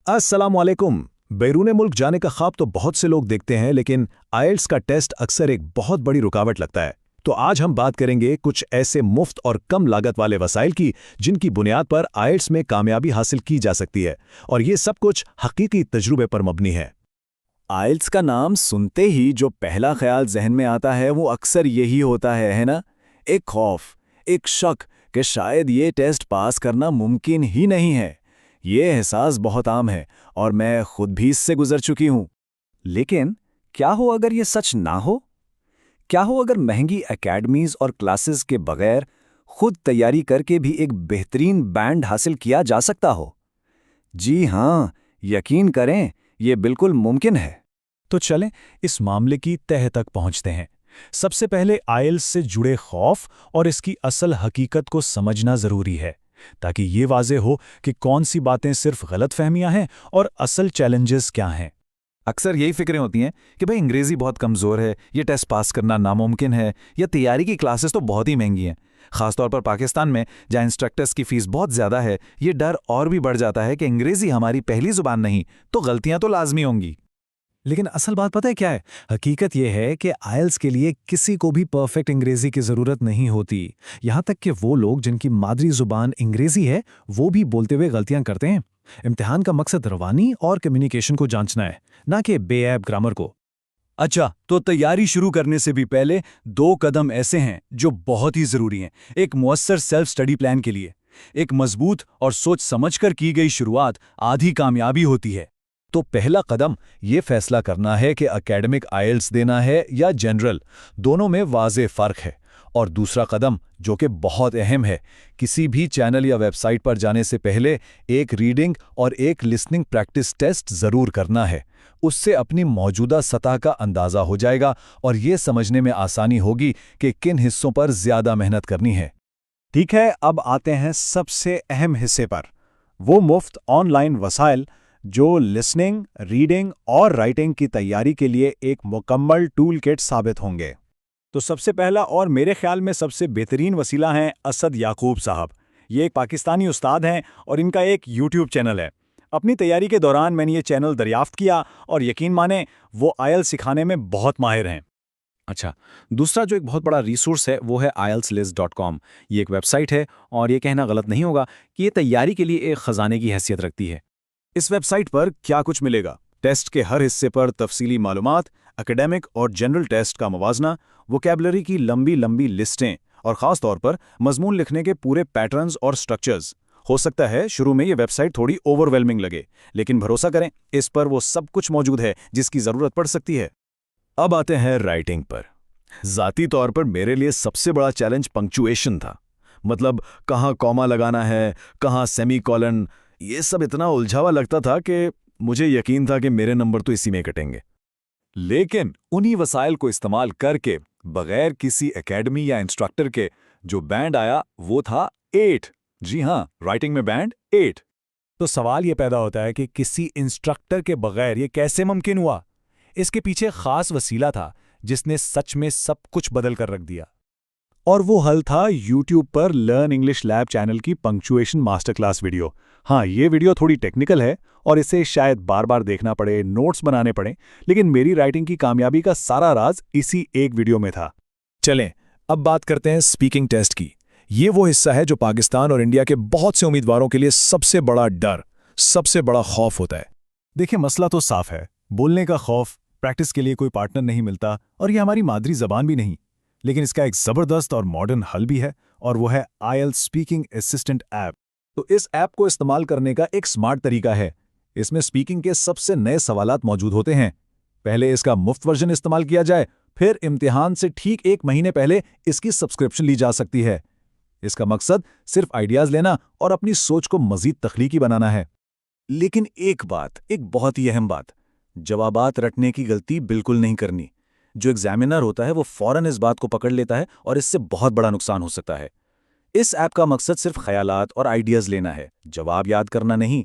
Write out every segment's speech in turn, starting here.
अस्सलामुअलैकुम। बैरून मुल्क जाने का ख्वाब तो बहुत से लोग देखते हैं, लेकिन आईएलटीएस का टेस्ट अक्सर एक बहुत बड़ी रुकावट लगता है। तो आज हम बात करेंगे कुछ ऐसे मुफ्त और कम लागत वाले वसाइल की जिनकी बुनियाद पर आईएलटीएस में कामयाबी हासिल की जा सकती है, और ये सब कुछ हकीकी तजुर्बे पर मबनी है। आईएलटीएस का नाम सुनते ही जो पहला ख्याल जहन में आता है वो अक्सर यही होता है ना? एक खौफ, एक शक कि शायद ये टेस्ट पास करना मुमकिन ही नहीं है। ये एहसास बहुत आम है और मैं खुद भी इससे गुजर चुकी हूं। लेकिन क्या हो अगर ये सच ना हो? क्या हो अगर महंगी एकेडमीज और क्लासेस के बगैर खुद तैयारी करके भी एक बेहतरीन बैंड हासिल किया जा सकता हो? जी हां, यकीन करें, ये बिल्कुल मुमकिन है। तो चलें इस मामले की तह तक पहुंचते हैं। सबसे पहले आईएलटीएस से जुड़े खौफ और इसकी असल हकीकत को समझना जरूरी है, ताकि ये वाज़ेह हो कि कौन सी बातें सिर्फ गलतफहमियां हैं और असल चैलेंजेस क्या हैं। अक्सर यही फिक्रें होती हैं कि भाई अंग्रेजी बहुत कमज़ोर है, ये टेस्ट पास करना नामुमकिन है, या तैयारी की क्लासेस तो बहुत ही महंगी हैं। खासतौर पर पाकिस्तान में जहाँ इंस्ट्रक्टर्स की फ़ीस बहुत ज़्यादा है, ये डर और भी बढ़ जाता है कि अंग्रेज़ी हमारी पहली ज़ुबान नहीं तो गलतियाँ तो लाजमी होंगी। लेकिन असल बात पता है क्या है? हकीकत यह है कि आईएलटीएस के लिए किसी को भी परफेक्ट अंग्रेजी की ज़रूरत नहीं होती। यहाँ तक कि वो लोग जिनकी मादरी ज़ुबान अंग्रेजी है, वो भी बोलते हुए गलतियाँ करते हैं। इम्तिहान का मकसद रवानी और कम्युनिकेशन को जांचना है, ना कि बेऐब ग्रामर को। अच्छा, तो तैयारी शुरू करने से भी पहले 2 कदम ऐसे हैं जो बहुत ही ज़रूरी हैं। एक मुअस्सर सेल्फ स्टडी प्लान के लिए एक मजबूत और सोच समझकर की गई शुरुआत आधी कामयाबी होती है। तो पहला कदम ये फैसला करना है कि एकेडमिक आईएलटीएस देना है या जनरल, दोनों में वाज़ेह फ़र्क है। और दूसरा कदम, जो कि बहुत अहम है, किसी भी चैनल या वेबसाइट पर जाने से पहले एक रीडिंग और एक लिसनिंग प्रैक्टिस टेस्ट ज़रूर करना है। उससे अपनी मौजूदा सतह का अंदाज़ा हो जाएगा और ये समझने में आसानी होगी कि किन हिस्सों पर ज़्यादा मेहनत करनी है। ठीक है, अब आते हैं सबसे अहम हिस्से पर, वो मुफ्त ऑनलाइन वसाइल जो लिसनिंग, रीडिंग और राइटिंग की तैयारी के लिए एक मुकम्मल टूल किट साबित होंगे। तो सबसे पहला और मेरे ख्याल में सबसे बेहतरीन वसीला हैं असद याकूब साहब। ये एक पाकिस्तानी उस्ताद हैं और इनका एक यूट्यूब चैनल है। अपनी तैयारी के दौरान मैंने ये चैनल दरियाफ्त किया और यकीन माने वो आईएलटीएस सिखाने में बहुत माहिर हैं। अच्छा, दूसरा जो एक बहुत बड़ा रिसोर्स है वो है ieltslist.com। ये एक वेबसाइट है और ये कहना गलत नहीं होगा कि ये तैयारी के लिए एक ख़जाने की हैसियत रखती है। इस वेबसाइट पर क्या कुछ मिलेगा? टेस्ट के हर हिस्से पर तफसीली मालूमात, एकेडमिक और जनरल टेस्ट का मवाजना, वोकैबुलरी की लंबी लंबी लिस्टें और ख़ास तौर पर मजमून लिखने के पूरे पैटर्न्स और स्ट्रक्चर्स। हो सकता है शुरू में ये वेबसाइट थोड़ी ओवरवेलमिंग लगे, लेकिन भरोसा करें, इस पर वो सब कुछ मौजूद है जिसकी ज़रूरत पड़ सकती है। अब आते हैं राइटिंग पर। ज़ाती तौर पर मेरे लिए सबसे बड़ा चैलेंज पंक्चुएशन था। मतलब कहाँ कॉमा लगाना है, कहाँ सेमीकोलन, ये सब इतना उलझावा लगता था कि मुझे यकीन था कि मेरे नंबर तो इसी में कटेंगे। लेकिन उन्हीं वसाइल को इस्तेमाल करके बगैर किसी एकेडमी या इंस्ट्रक्टर के जो बैंड आया वो था 8। जी हां, राइटिंग में बैंड 8। तो सवाल ये पैदा होता है कि किसी इंस्ट्रक्टर के बगैर ये कैसे मुमकिन हुआ? इसके पीछे खास वसीला था जिसने सच में सब कुछ बदल कर रख दिया, और वो हल था यूट्यूब पर लर्न इंग्लिश लैब चैनल की पंक्चुएशन मास्टर क्लास वीडियो। हाँ, ये वीडियो थोड़ी टेक्निकल है और इसे शायद बार बार देखना पड़े, नोट्स बनाने पड़े, लेकिन मेरी राइटिंग की कामयाबी का सारा राज इसी एक वीडियो में था। चलें अब बात करते हैं स्पीकिंग टेस्ट की। ये वो हिस्सा है जो पाकिस्तान और इंडिया के बहुत से उम्मीदवारों के लिए सबसे बड़ा डर, सबसे बड़ा खौफ होता है। देखिए, मसला तो साफ है, बोलने का खौफ, प्रैक्टिस के लिए कोई पार्टनर नहीं मिलता, और ये हमारी मादरी जबान भी नहीं। लेकिन इसका एक ज़बरदस्त और मॉडर्न हल भी है, और वो है आईएलटीएस स्पीकिंग असिस्टेंट ऐप। तो इस ऐप को इस्तेमाल करने का एक स्मार्ट तरीका है। इसमें स्पीकिंग के सबसे नए सवालात मौजूद होते हैं। पहले इसका मुफ्त वर्जन इस्तेमाल किया जाए, फिर इम्तिहान से ठीक 1 महीने पहले इसकी सब्सक्रिप्शन ली जा सकती है। इसका मकसद सिर्फ आइडियाज़ लेना और अपनी सोच को मज़ीद तख्लीकी बनाना है। लेकिन एक बात, एक बहुत ही अहम बात, जवाबात रटने की गलती बिल्कुल नहीं करनी। जो एग्जामिनर होता है वो फौरन इस बात को पकड़ लेता है और इससे बहुत बड़ा नुकसान हो सकता है। इस ऐप का मकसद सिर्फ ख्यालात और आइडियाज़ लेना है, जवाब याद करना नहीं।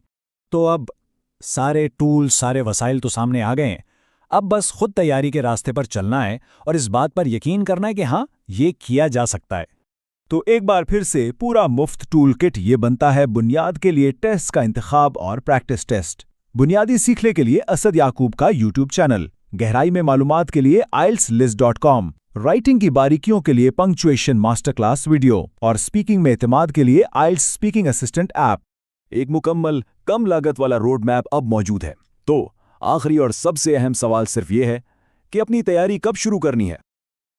तो अब सारे टूल, सारे वसाइल तो सामने आ गए हैं। अब बस खुद तैयारी के रास्ते पर चलना है और इस बात पर यकीन करना है कि हाँ, ये किया जा सकता है। तो एक बार फिर से पूरा मुफ्त टूल किट ये बनता है बुनियाद के लिए टेस्ट का इंतखाब और प्रैक्टिस टेस्ट। बुनियादी सीखने के लिए असद याकूब का यूट्यूब चैनल, गहराई में मालूमात के लिए IELTSlist.com, राइटिंग की बारीकियों के लिए पंक्चुएशन मास्टर क्लास वीडियो और स्पीकिंग में एतमाद के लिए IELTS स्पीकिंग असिस्टेंट ऐप। एक मुकम्मल कम लागत वाला रोड मैप अब मौजूद है। तो आखिरी और सबसे अहम सवाल सिर्फ ये है कि अपनी तैयारी कब शुरू करनी है।